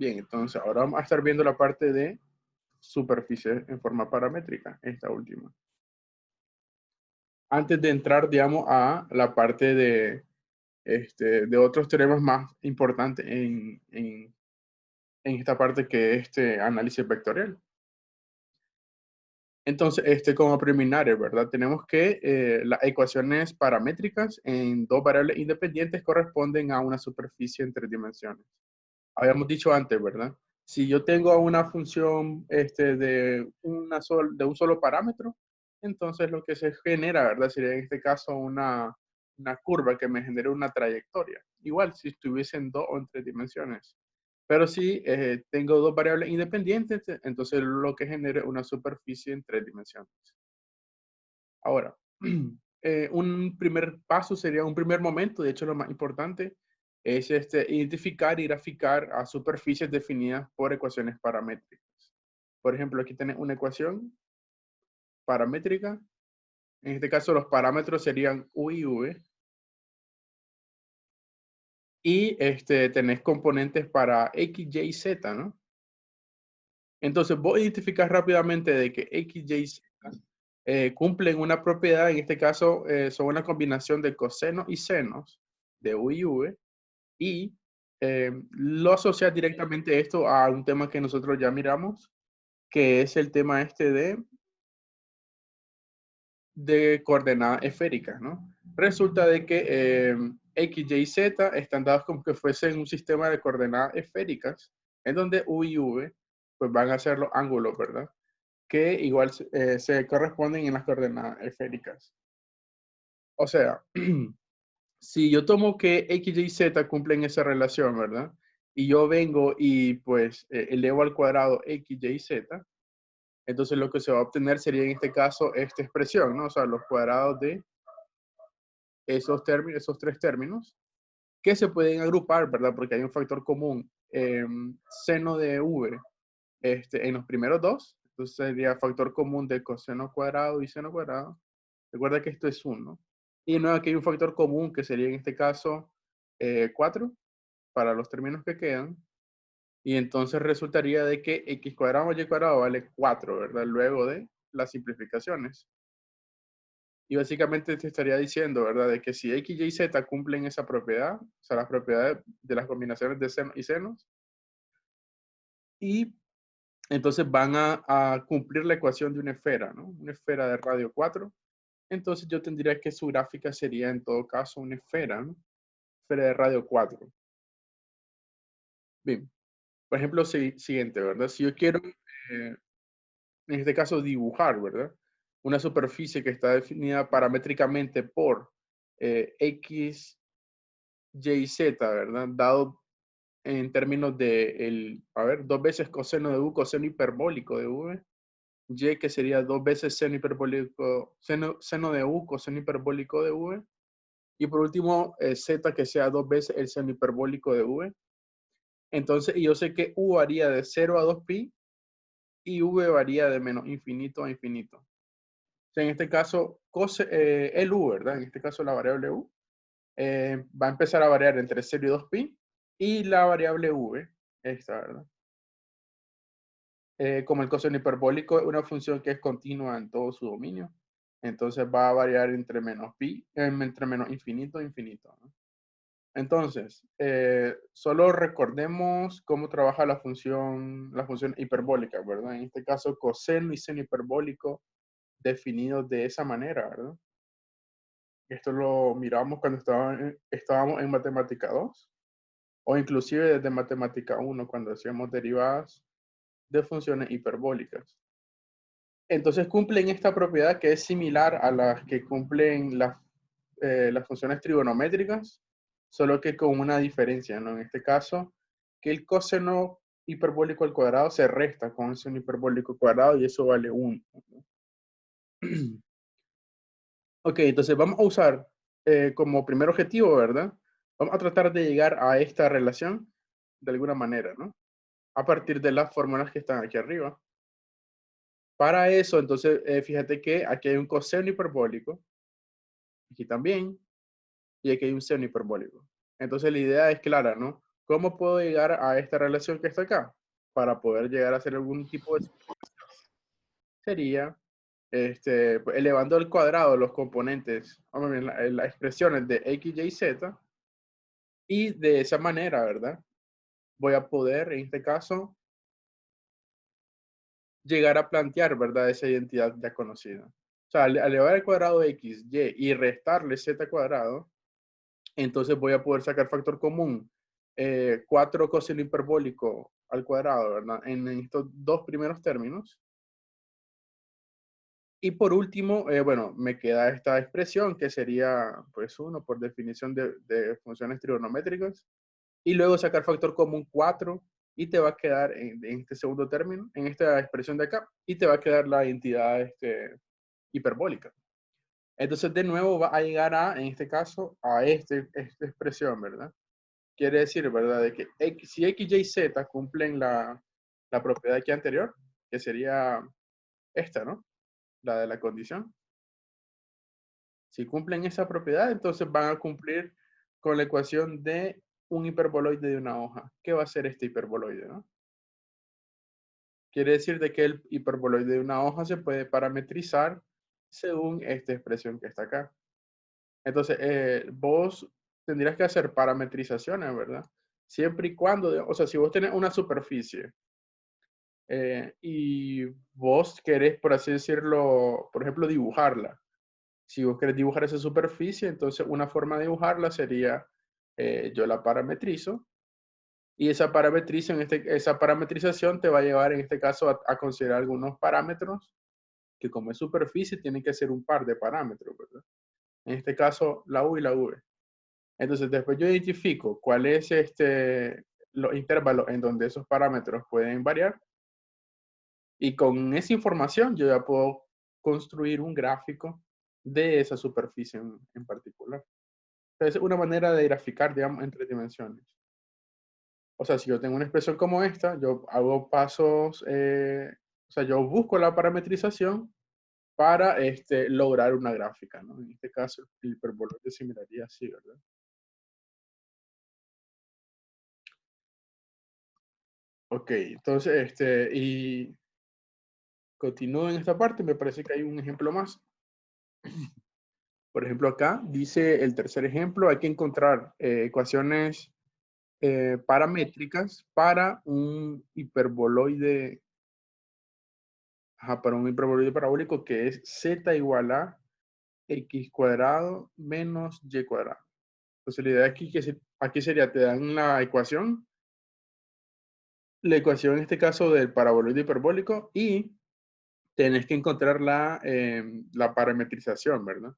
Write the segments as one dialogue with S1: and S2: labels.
S1: Bien, entonces ahora vamos a estar viendo la parte de superficie en forma paramétrica, esta última. Antes de entrar, digamos, a la parte de otros teoremas más importantes en esta parte que es análisis vectorial. Entonces, como preliminares, ¿verdad? Tenemos que las ecuaciones paramétricas en dos variables independientes corresponden a una superficie en tres dimensiones. Habíamos dicho antes, ¿verdad? Si yo tengo una función de un solo parámetro, entonces lo que se genera, ¿verdad? Sería en este caso una curva que me genere una trayectoria. Igual si estuviese en dos o en tres dimensiones. Pero si tengo dos variables independientes, entonces lo que genere una superficie en tres dimensiones. Ahora, un primer paso sería un primer momento, de hecho lo más importante, es identificar y graficar a superficies definidas por ecuaciones paramétricas. Por ejemplo, aquí tenés una ecuación paramétrica. En este caso los parámetros serían U y V. Y tenés componentes para X, Y, Z, ¿no? Entonces vos identificás rápidamente de que X, Y, Z cumplen una propiedad, en este caso son una combinación de cosenos y senos de U y V, y lo asocias directamente esto a un tema que nosotros ya miramos, que es el tema de coordenadas esféricas, ¿no? Resulta de que X, Y, Z están dados como que fuesen un sistema de coordenadas esféricas, en donde U y V pues van a ser los ángulos, ¿verdad? Que igual se corresponden en las coordenadas esféricas. O sea, si yo tomo que X, Y, Z cumplen esa relación, ¿verdad? Y yo vengo y pues elevo al cuadrado X, Y, Z, entonces lo que se va a obtener sería en este caso esta expresión, ¿no? O sea, los cuadrados de esos términos, esos tres términos, que se pueden agrupar, ¿verdad? Porque hay un factor común, seno de V, en los primeros dos, entonces sería factor común de coseno cuadrado y seno cuadrado. Recuerda que esto es 1. Y no, aquí hay un factor común que sería en este caso 4 para los términos que quedan. Y entonces resultaría de que x cuadrado más y cuadrado vale 4, ¿verdad? Luego de las simplificaciones. Y básicamente te estaría diciendo, ¿verdad? De que si x, y, z cumplen esa propiedad, o sea, las propiedades de las combinaciones de seno y senos, y entonces van a cumplir la ecuación de una esfera, ¿no? Una esfera de radio 4. Entonces yo tendría que su gráfica sería en todo caso una esfera, ¿no? Esfera de radio 4. Bien, por ejemplo, siguiente, ¿verdad? Si yo quiero, en este caso, dibujar, ¿verdad? Una superficie que está definida paramétricamente por X, Y, Z, ¿verdad? Dado en términos de, a ver, 2 veces coseno de U, coseno hiperbólico de V. Y que sería 2 veces seno hiperbólico, seno de U, coseno hiperbólico de V. Y por último, Z que sea 2 veces el seno hiperbólico de V. Entonces, yo sé que U varía de 0 a 2pi y V varía de menos infinito a infinito. O sea, en este caso, el U, ¿verdad? En este caso, la variable U va a empezar a variar entre 0 y 2pi, y la variable V, esta, ¿verdad? Como el coseno hiperbólico es una función que es continua en todo su dominio, entonces va a variar entre menos pi, entre menos infinito e infinito, ¿no? Entonces, solo recordemos cómo trabaja la función hiperbólica, ¿verdad? En este caso, coseno y seno hiperbólico definidos de esa manera, ¿verdad? Esto lo miramos cuando estábamos en matemática 2, o inclusive desde matemática 1, cuando hacíamos derivadas de funciones hiperbólicas. Entonces cumplen esta propiedad que es similar a las que cumplen las funciones trigonométricas, solo que con una diferencia, ¿no? En este caso, que el coseno hiperbólico al cuadrado se resta con el seno hiperbólico al cuadrado y eso vale 1. Ok, entonces vamos a usar como primer objetivo, ¿verdad? Vamos a tratar de llegar a esta relación de alguna manera, ¿no? A partir de las fórmulas que están aquí arriba. Para eso, entonces, fíjate que aquí hay un coseno hiperbólico, aquí también, y aquí hay un seno hiperbólico. Entonces la idea es clara, ¿no? ¿Cómo puedo llegar a esta relación que está acá? Para poder llegar a hacer algún tipo de sería pues, elevando al cuadrado los componentes, vamos a ver, las expresiones de x, y, z, y de esa manera, ¿verdad? Voy a poder, en este caso, llegar a plantear, ¿verdad? Esa identidad ya conocida. O sea, al elevar al cuadrado x, y restarle z cuadrado, entonces voy a poder sacar factor común 4 coseno hiperbólico al cuadrado, ¿verdad? En estos dos primeros términos. Y por último, bueno, me queda esta expresión que sería, pues, 1 por definición de funciones trigonométricas. Y luego sacar factor común 4 y te va a quedar en este segundo término, en esta expresión de acá, y te va a quedar la entidad hiperbólica. Entonces, de nuevo va a llegar a, en este caso, a esta expresión, ¿verdad? Quiere decir, ¿verdad? De que si x, y, z cumplen la propiedad aquí anterior, que sería esta, ¿no? La de la condición. Si cumplen esa propiedad, entonces van a cumplir con la ecuación de un hiperboloide de una hoja. ¿Qué va a ser este hiperboloide, no? Quiere decir de que el hiperboloide de una hoja se puede parametrizar según esta expresión que está acá. Entonces, vos tendrías que hacer parametrizaciones, ¿verdad? Siempre y cuando, o sea, si vos tenés una superficie y vos querés, por así decirlo, por ejemplo, dibujarla. Si vos querés dibujar esa superficie, entonces una forma de dibujarla sería, yo la parametrizo, y esa parametrización te va a llevar en este caso a considerar algunos parámetros que como es superficie tienen que ser un par de parámetros, ¿verdad? En este caso la U y la V. Entonces después yo identifico cuál es los intervalos en donde esos parámetros pueden variar, y con esa información yo ya puedo construir un gráfico de esa superficie en particular. Entonces, es una manera de graficar, digamos, en tres dimensiones. O sea, si yo tengo una expresión como esta, yo hago pasos, o sea, yo busco la parametrización para lograr una gráfica, ¿no? En este caso, el hiperboloide se miraría así, ¿verdad? Ok, entonces, y continúo en esta parte, me parece que hay un ejemplo más. Por ejemplo, acá dice el tercer ejemplo, hay que encontrar ecuaciones paramétricas para un hiperboloide, para un hiperboloide parabólico que es z igual a x cuadrado menos y cuadrado. Entonces la idea aquí, aquí sería, te dan la ecuación en este caso del paraboloide hiperbólico, y tenés que encontrar la parametrización, ¿verdad?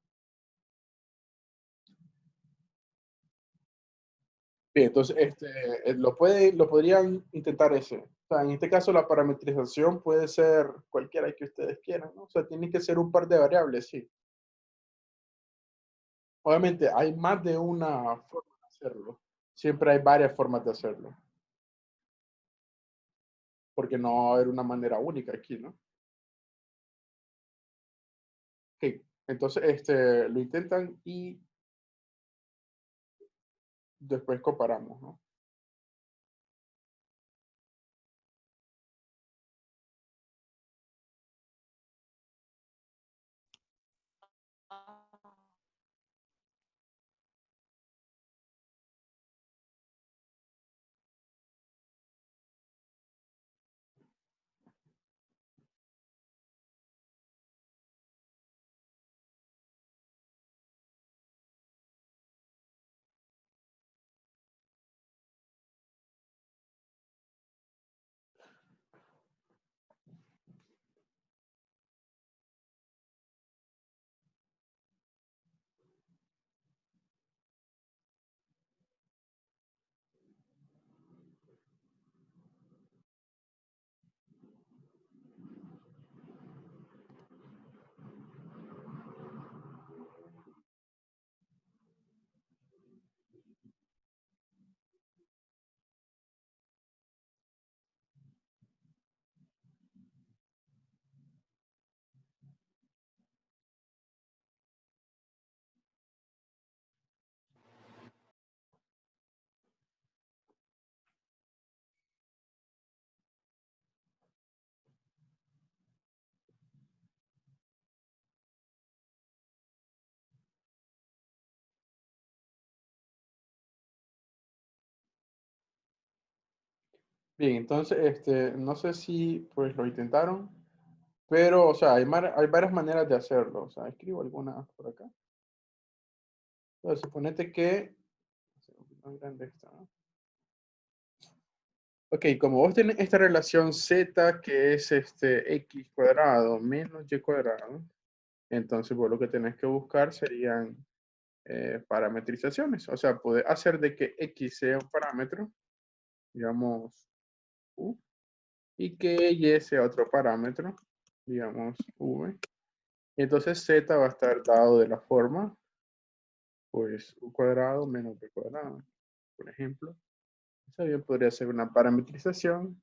S1: Bien, entonces lo podrían intentar ese. O sea, en este caso la parametrización puede ser cualquiera que ustedes quieran, ¿no? O sea, tiene que ser un par de variables, sí. Obviamente hay más de una forma de hacerlo. Siempre hay varias formas de hacerlo, porque no va a haber una manera única aquí, ¿no? Ok, entonces lo intentan y después comparamos, ¿no? Bien, entonces, no sé si pues lo intentaron, pero, o sea, hay varias maneras de hacerlo. O sea, escribo algunas por acá. Entonces, suponete que, más grande esta, ¿no? Ok, como vos tenés esta relación z que es x cuadrado menos y cuadrado, entonces vos lo que tenés que buscar serían parametrizaciones. O sea, poder hacer de que x sea un parámetro, digamos u, y que y sea otro parámetro, digamos v. Y entonces z va a estar dado de la forma, pues u cuadrado menos b cuadrado, por ejemplo. Eso bien podría ser una parametrización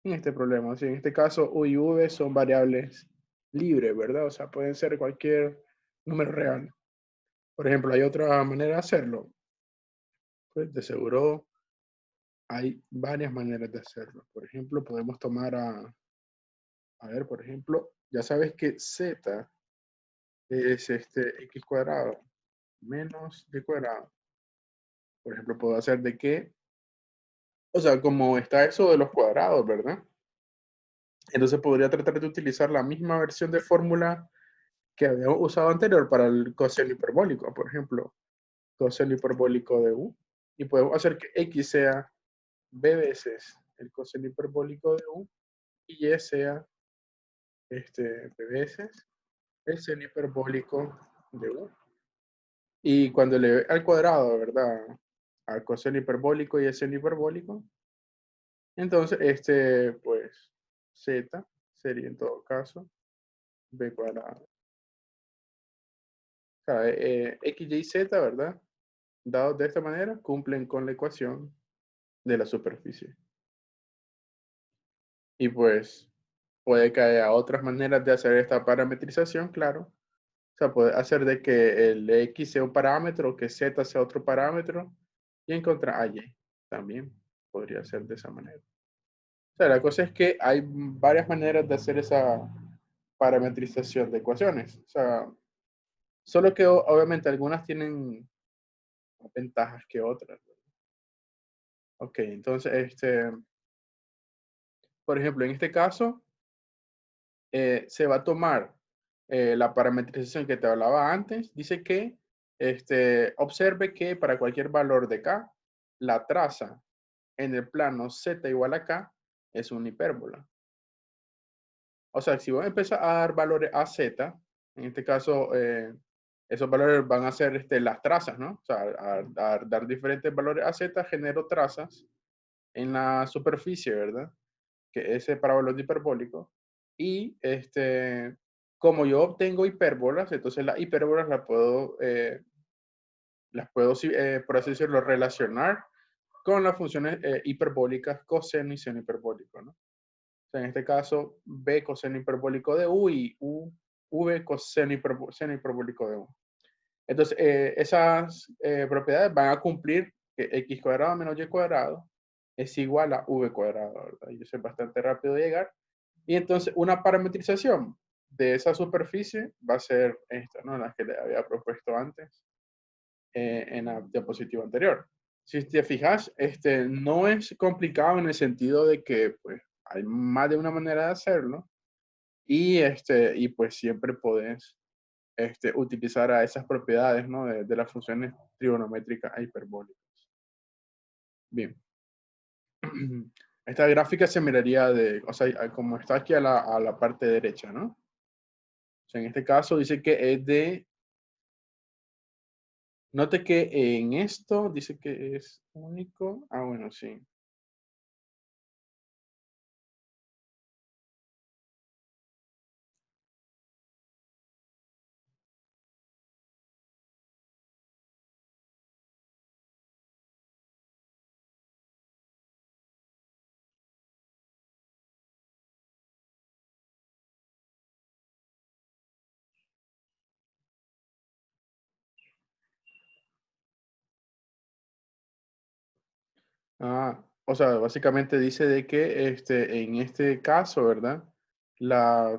S1: en este problema. O sea, en este caso, u y v son variables libres, ¿verdad? O sea, pueden ser cualquier número real. Por ejemplo, hay otra manera de hacerlo. Pues de seguro hay varias maneras de hacerlo. Por ejemplo, podemos tomar a ver, por ejemplo, ya sabes que z es x cuadrado menos d cuadrado. Por ejemplo, puedo hacer de que, o sea, como está eso de los cuadrados, ¿verdad? Entonces podría tratar de utilizar la misma versión de fórmula que habíamos usado anterior para el coseno hiperbólico, por ejemplo, coseno hiperbólico de u. Y podemos hacer que x sea b veces el coseno hiperbólico de u y y sea b veces el seno hiperbólico de u. Y cuando le ve al cuadrado, ¿verdad? Al coseno hiperbólico y el seno hiperbólico, entonces pues, z sería en todo caso b cuadrado. O sea, x, y, z, ¿verdad? Dados de esta manera, cumplen con la ecuación de la superficie. Y pues puede que haya otras maneras de hacer esta parametrización, claro. O sea, puede hacer de que el x sea un parámetro, que z sea otro parámetro, y encontrar a y. También podría ser de esa manera. O sea, la cosa es que hay varias maneras de hacer esa parametrización de ecuaciones. O sea, solo que obviamente algunas tienen ventajas que otras. Ok, entonces, por ejemplo, en este caso, se va a tomar la parametrización que te hablaba antes. Dice que observe que para cualquier valor de k, la traza en el plano z igual a k es una hipérbola. O sea, si vos empezás a dar valores a z, en este caso, esos valores van a ser las trazas, ¿no? O sea, a dar diferentes valores a z, genero trazas en la superficie, ¿verdad? Que es para valor hiperbólico. Y como yo obtengo hipérbolas, entonces las hipérbolas las puedo por así decirlo, relacionar con las funciones hiperbólicas coseno y seno hiperbólico, ¿no? O sea, en este caso, b coseno hiperbólico de u y v coseno seno hiperbólico de u. Entonces, esas propiedades van a cumplir que x cuadrado menos y cuadrado es igual a v cuadrado, ¿verdad? Y eso es bastante rápido de llegar. Y entonces, una parametrización de esa superficie va a ser esta, ¿no? La que le había propuesto antes en la diapositiva anterior. Si te fijas, no es complicado en el sentido de que pues, hay más de una manera de hacerlo y pues siempre podés utilizar a esas propiedades, ¿no? de las funciones trigonométricas e hiperbólicas. Bien. Esta gráfica se miraría o sea, como está aquí a la parte derecha, ¿no? O sea, en este caso dice que es note que en esto dice que es único. Ah, bueno, sí. O sea, básicamente dice de que en este caso, ¿verdad?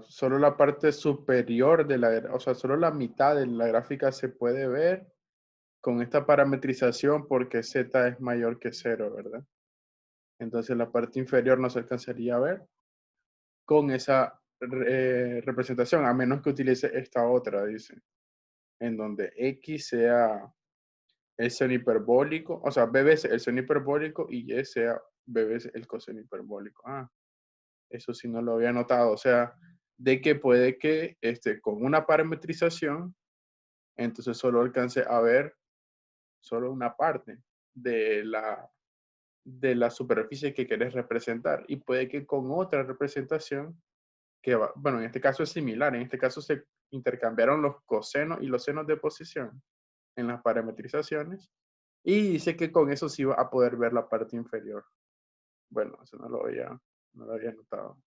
S1: Solo la parte superior o sea, solo la mitad de la gráfica se puede ver con esta parametrización porque z es mayor que 0, ¿verdad? Entonces la parte inferior no se alcanzaría a ver con esa representación, a menos que utilice esta otra, dice, en donde X sea el seno hiperbólico, o sea, B veces el seno hiperbólico y Y sea B veces el coseno hiperbólico. Ah, eso sí no lo había notado, o sea, de que puede que con una parametrización, entonces solo alcance a ver solo una parte de la superficie que quieres representar. Y puede que con otra representación, que va, bueno, en este caso es similar, en este caso se intercambiaron los cosenos y los senos de posición en las parametrizaciones, y dice que con eso sí va a poder ver la parte inferior. Bueno, eso no lo había notado.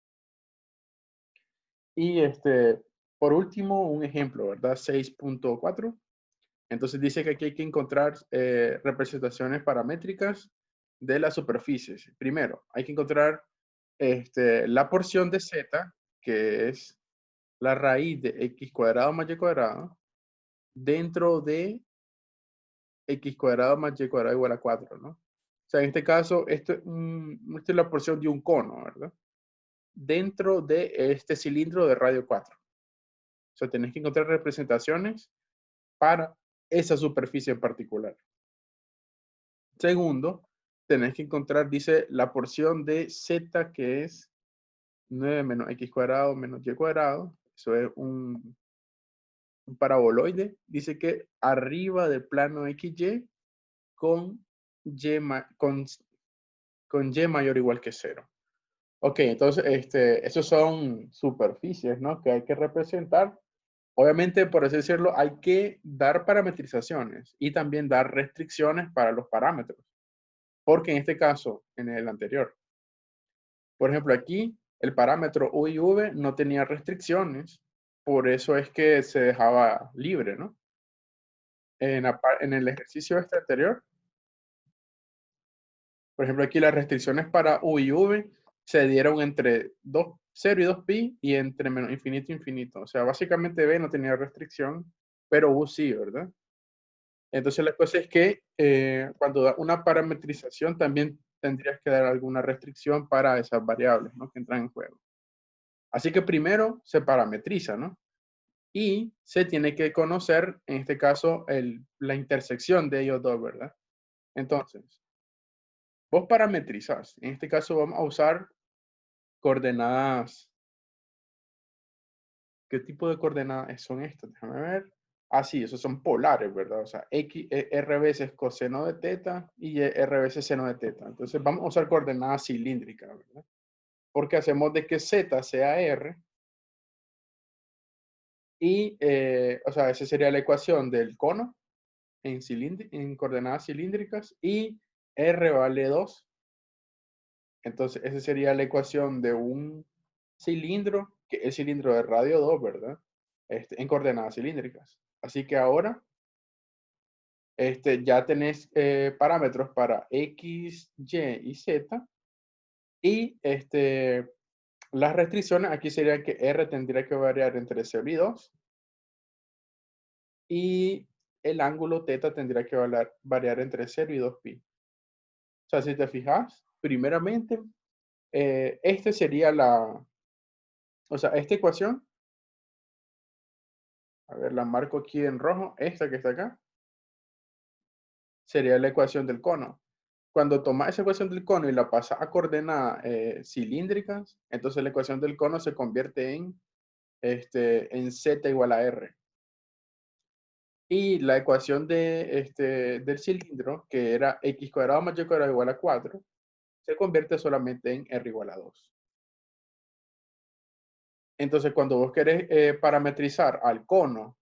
S1: Y por último, un ejemplo, ¿verdad? 6.4. Entonces dice que aquí hay que encontrar representaciones paramétricas de las superficies. Primero, hay que encontrar la porción de z, que es la raíz de x cuadrado más y cuadrado, dentro de x cuadrado más y cuadrado igual a 4, ¿no? O sea, en este caso, esta es la porción de un cono, ¿verdad? Dentro de este cilindro de radio 4. O sea, tenés que encontrar representaciones para esa superficie en particular. Segundo, tenés que encontrar, dice, la porción de z, que es 9 menos x cuadrado menos y cuadrado. Eso es un paraboloide. Dice que arriba del plano XY con y, con y mayor o igual que 0. Ok, entonces, esos son superficies, ¿no? Que hay que representar. Obviamente, por así decirlo, hay que dar parametrizaciones y también dar restricciones para los parámetros. Porque en este caso, en el anterior, por ejemplo, aquí el parámetro U y V no tenía restricciones, por eso es que se dejaba libre, ¿no? En el ejercicio anterior, por ejemplo, aquí las restricciones para U y V se dieron entre 0 y 2pi y entre menos infinito e infinito. O sea, básicamente B no tenía restricción, pero U sí, ¿verdad? Entonces la cosa es que cuando da una parametrización también tendrías que dar alguna restricción para esas variables, ¿no? Que entran en juego. Así que primero se parametriza, ¿no? Y se tiene que conocer, en este caso, la intersección de ellos dos, ¿verdad? Entonces, vos parametrizás. En este caso vamos a usar coordenadas. ¿Qué tipo de coordenadas son estas? Déjame ver. Ah, sí, esos son polares, ¿verdad? O sea, R veces coseno de teta y R veces seno de teta. Entonces vamos a usar coordenadas cilíndricas, ¿verdad? Porque hacemos de que Z sea R y, o sea, esa sería la ecuación del cono en coordenadas cilíndricas y R vale 2. Entonces, esa sería la ecuación de un cilindro, que es cilindro de radio 2, ¿verdad? En coordenadas cilíndricas. Así que ahora ya tenés parámetros para X, Y y Z. Y las restricciones aquí serían que R tendría que variar entre 0 y 2. Y el ángulo θ tendría que variar entre 0 y 2pi. O sea, si te fijas, primeramente, este sería o sea, esta ecuación, a ver, la marco aquí en rojo, esta que está acá, sería la ecuación del cono. Cuando tomas esa ecuación del cono y la pasas a coordenadas cilíndricas, entonces la ecuación del cono se convierte en z igual a r. Y la ecuación del cilindro, que era x cuadrado más y cuadrado igual a 4, se convierte solamente en r igual a 2. Entonces, cuando vos querés parametrizar al cono,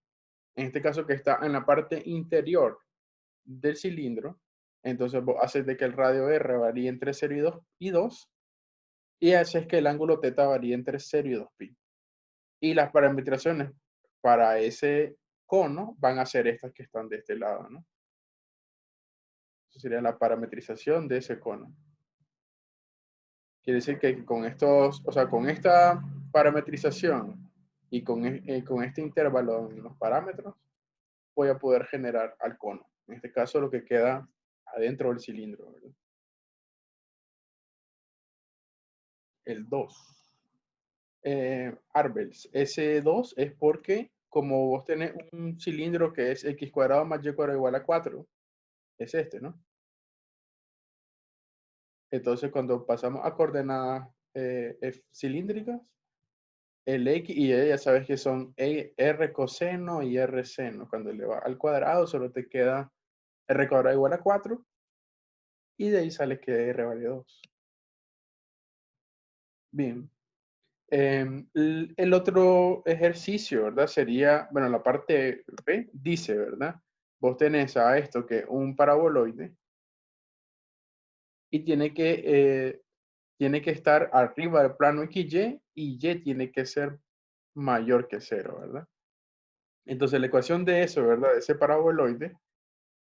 S1: en este caso que está en la parte interior del cilindro, entonces vos haces de que el radio R varíe entre 0 y 2 y haces que el ángulo θ varíe entre 0 y 2pi. Y las parametrizaciones para ese cono van a ser estas que están de este lado, ¿no? Eso sería la parametrización de ese cono. Quiere decir que con estos, o sea, con esta parametrización y con este intervalo en los parámetros, voy a poder generar al cono. En este caso, lo que queda adentro del cilindro, ¿verdad? el 2. Arbels, ese 2 es porque como vos tenés un cilindro que es x cuadrado más y cuadrado igual a 4, es este, ¿no? Entonces cuando pasamos a coordenadas cilíndricas, el x y y ya sabes que son r coseno y r seno. Cuando le va al cuadrado solo te queda r cuadrado igual a 4 y de ahí sale que r vale 2. Bien. El otro ejercicio, ¿verdad? Sería, bueno, la parte B dice, ¿verdad? Vos tenés a esto que un paraboloide y tiene que estar arriba del plano XY y Y tiene que ser mayor que 0, ¿verdad? Entonces la ecuación de eso, ¿verdad? De ese paraboloide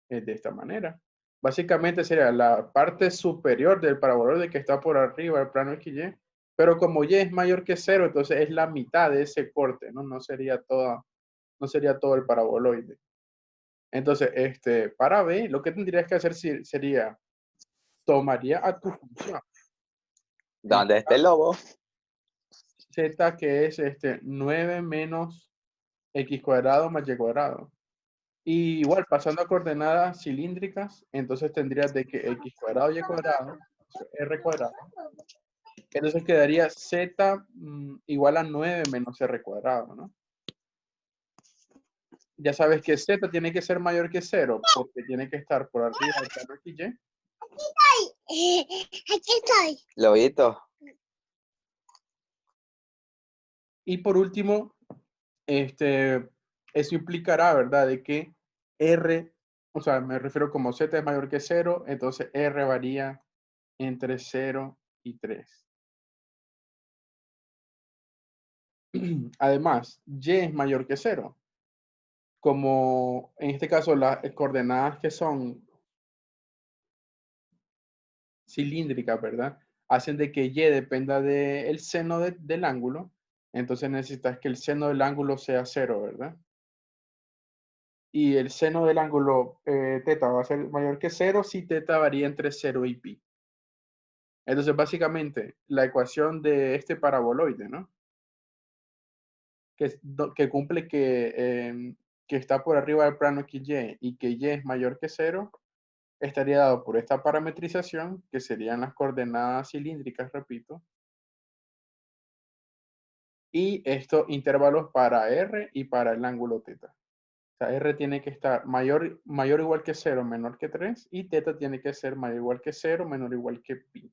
S1: es de esta manera. Básicamente sería la parte superior del paraboloide que está por arriba del plano XY, pero como Y es mayor que 0, entonces es la mitad de ese corte, ¿no? No sería todo el paraboloide. Entonces, para B, lo que tendrías que hacer sería, tomaría a tu función.
S2: ¿Dónde está el lobo?
S1: Z que es 9 menos x cuadrado más y cuadrado. Y igual, pasando a coordenadas cilíndricas, entonces tendrías de que x cuadrado y cuadrado, r cuadrado. Entonces quedaría z igual a 9 menos r cuadrado, ¿no? Ya sabes que z tiene que ser mayor que 0 porque tiene que estar por arriba del plano XY.
S3: Aquí estoy.
S2: Lobito.
S1: Y por último, eso implicará, ¿verdad? De que R, o sea, me refiero como Z es mayor que 0, entonces R varía entre 0 y 3. Además, Y es mayor que 0. Como en este caso las coordenadas que son cilíndricas, ¿verdad? Hacen de que Y dependa del seno del ángulo. Entonces necesitas que el seno del ángulo sea 0, ¿verdad? Y el seno del ángulo teta va a ser mayor que 0 si teta varía entre 0 y pi. Entonces, básicamente, la ecuación de este paraboloide, ¿no? Que cumple que está por arriba del plano XY y que Y es mayor que 0, estaría dado por esta parametrización, que serían las coordenadas cilíndricas, repito, y estos intervalos para R y para el ángulo teta. O sea, R tiene que estar mayor o igual que 0, menor que 3, y teta tiene que ser mayor o igual que 0, menor o igual que pi.